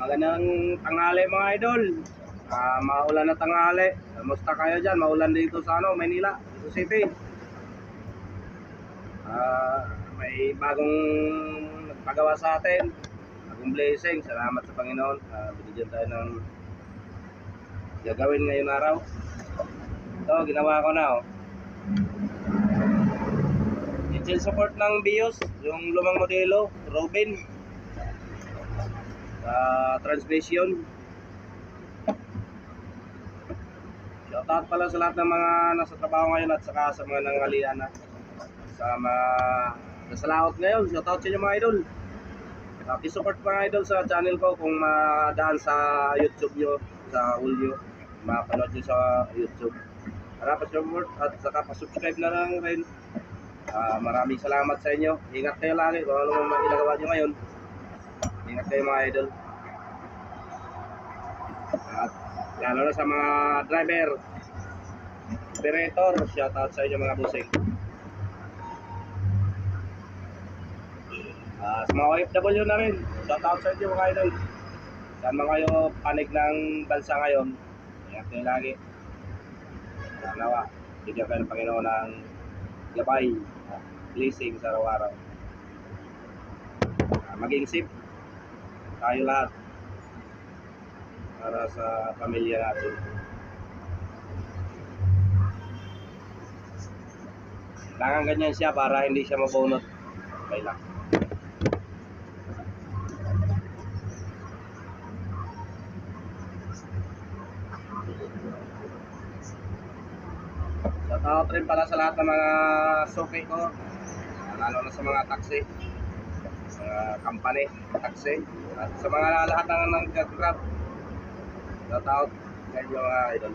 Magandang tanghali mga idol. Maulan na tanghali. Kamusta kayo dyan? Maulan dito sa Maynila, Quezon City. May bagong nagpagawa sa atin. Bagong blessing. Salamat sa Panginoon. Binigyan tayo ng gagawin ngayong araw. Ito, ginawa ko na. Engine support ng BIOS, yung lumang modelo, Robin. Transmission. Shoutout pala sa lahat ng mga nasa trabaho ngayon at saka sa mga nangalian na sa mga nasa laot ngayon. Shoutout sa inyo mga idol. Support mga idol sa channel ko kung madaan sa YouTube nyo, sa Ulyo, mapanood nyo sa YouTube. Para pa-support at saka pa-subscribe na lang rin. Maraming salamat sa inyo. Ingat kayo lagi kung ano mga ginagawa nyo ngayon. Ingat kayo mga idol. At lalo na sa mga driver, operator, shoutout sa inyo mga busing. Sa mga OFW na rin, shoutout sa inyo mga idol. Saan mga kayo panig ng bansa ngayon, ingat kayo lagi. Nawa, bigyan kayo ng Panginoon ng gabay, blessing sa araw-araw. Maging safe tayo lahat para sa pamilya natin. Kailangan ganyan siya para hindi siya mabunot. Okay lang. Shoutout rin pala sa lahat ng mga suki ko, lalo na sa mga taxi, mga company, taxi, at sa mga lahat ng nag-grab. Shoutout sa inyo mga idol.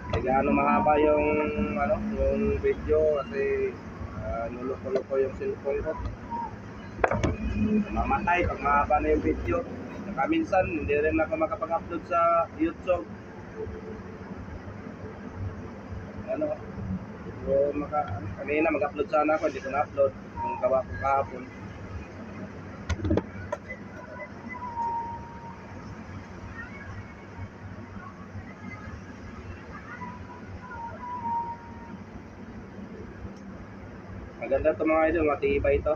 Hindi gaano mahaba yung video kasi nuluko-luko yung cellphone ko. Mamatay pag mahaba na yung video. Saka minsan hindi rin ako makapag-upload sa YouTube. Kanina mag-upload sana ako, hindi ko na-upload yung gawa ko kahapon. Maganda ito mga idol, matibay ito.